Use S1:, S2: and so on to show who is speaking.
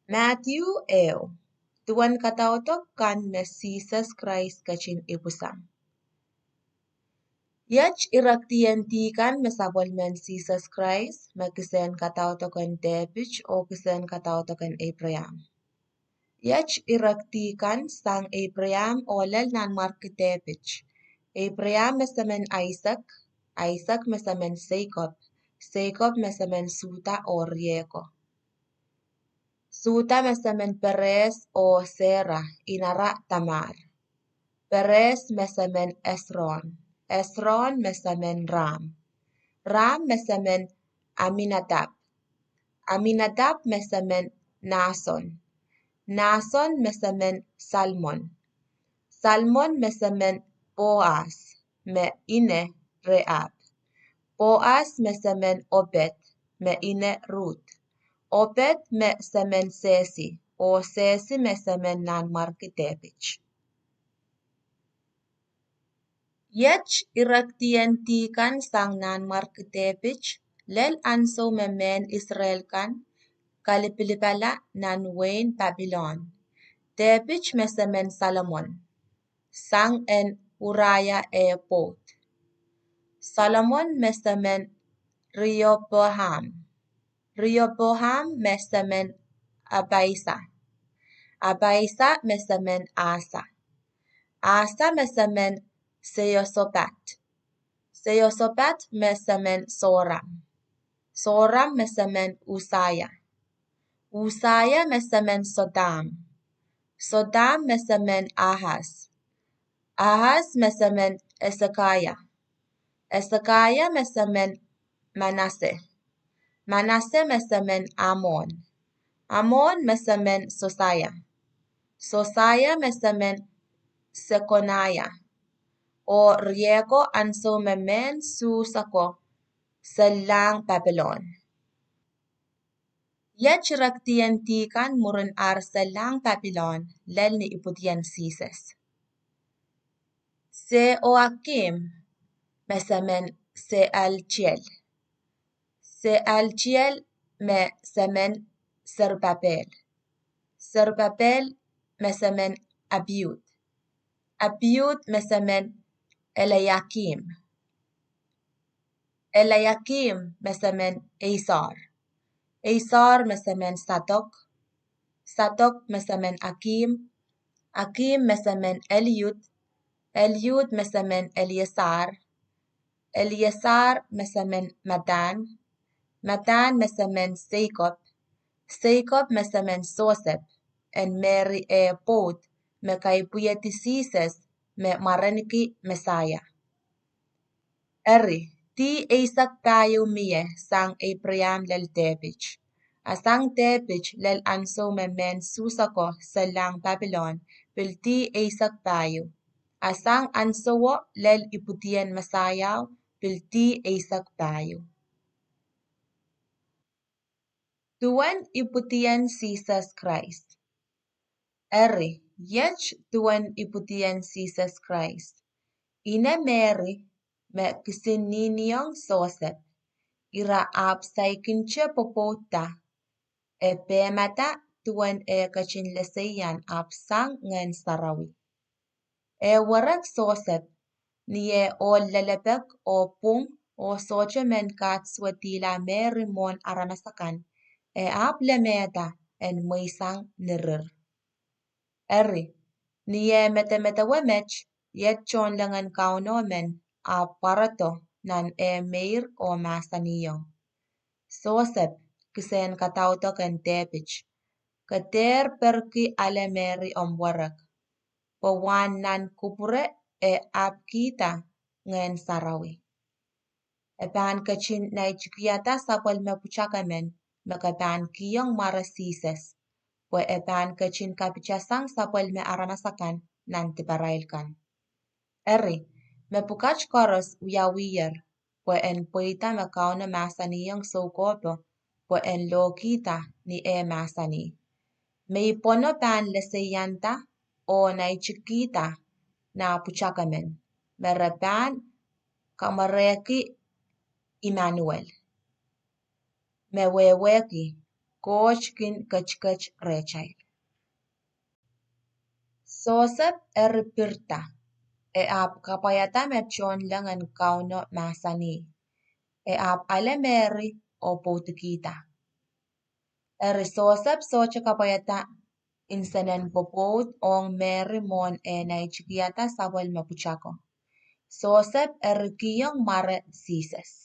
S1: Matthew eo. Tuan kataotok kan mes Jesus Christ kachin ibusam. Yach iraktientikan mesabol men Jesus Christ makisen kataotokan Debich o kisen kataotokan Abraham. Yach iraktikan sang Abraham olel nan mark Debich. Abraham mesamen Isaac, Isaac mesamen Jacob, Jacob mesamen Suta o Rieko. Suta mesamen Perez o Sera inara Tamar. Perez mesamen Esron. Esron mesamen Ram. Ram mesamen Aminadab. Aminadab mesamen Nason. Nason mesamen Salmon. Salmon mesamen Boaz me ine Reab. Boaz mesamen Obed me ine Ruth. Obed mesamen Sesi o Sesi mesamen nan Markitevich. Yech iraktientikan sang nan Markitevich lel anso memen Israel kan kalipilipala nan Wayne Babylon. Tevich mesamen Salomon. Sang en Uriah e Both. Solomon mesamen Rehoboam. Rehoboam mesamen Abaisa. Abaisa mesamen Asa. Asa mesamen Seosobat. Seosobat mesamen Soram. Soram mesamen Usaya. Usaya mesamen Sodam. Sodam mesamen Ahaz. Ahaz mesamen Ezekiah. Ezekiah mesamen Manasseh. Manasseh mesamen Amon. Amon mesamen Sosiah. Sosiah mesamen Sekoniah. O rieko anso memen susako selang Babylon. Yech raktientikan murin ar selang Babylon lel ni iputian Sises. Seoakim mesamen Sealtiel. Sealtiel mesamen Zerubbabel. Zerubbabel mesamen Abiud. Abiud mesamen Eliakim. Eliakim mesamen Azar. Azar mesamen Sadok. Sadok mesamen Akim. Akim mesamen Eliud. Eliud mesamen Eleazar. Eleazar mesamen Madan. Madan mesamen Jacob. Jacob mesamen Joseph. En Mary e Both me kaipuyeti Sises me mareniki Messiah. Eri, ti Isaac tayo mie sang Abraham lel Debich. Asang Debich lel anso memen susako selang Babylon bil ti Isaac tayo. Asang ansowo lel iputien Messiah bil ti Isaac tayo. Tuan iputien Jesus Christ. Eri, yech tuan iputien Jesus Christ. Ine Mary me kisininiong Joseph. Ira apsaikinche popota. E pemata tuan e kachin leseyan apsang ngen sarawi. E warak Joseph niye o lelebek o pung o soche men kat swatila Mary mon aramasakan e ap lemeta en moisang nirir. Eri, niye mete wemech yet chon langan kauno men a parato nan e meir o masaniyong. Joseph kisen katautokan Debich. Kater perki ale Mary warak. Pawan nan kupure e apkita ngen sarawi. Epan kachin na ichikiata sapal mepuchakamen mekapan kiyong marasises. Pwe epan kachin kapichasang sapal me aramasakan nan tibarailkan. Eri, mepukach koros uyawiyar. Pwe en puita mekauna masaniyong sokopo. Pwe en lokita ni e masani. Meipono pan leseyanta o na ichikita na puchakamen. Merepan kamareki Emmanuel. Meweweki Coach kin kach rechay. Sosep pirta. Ap kapayata merchon langan kauno masani. Ap alemeri o potikita. Sosep socha kapayata insanan popot ong meri mon naichikiata sabal mapuchako. Sosep kiyong mare sises.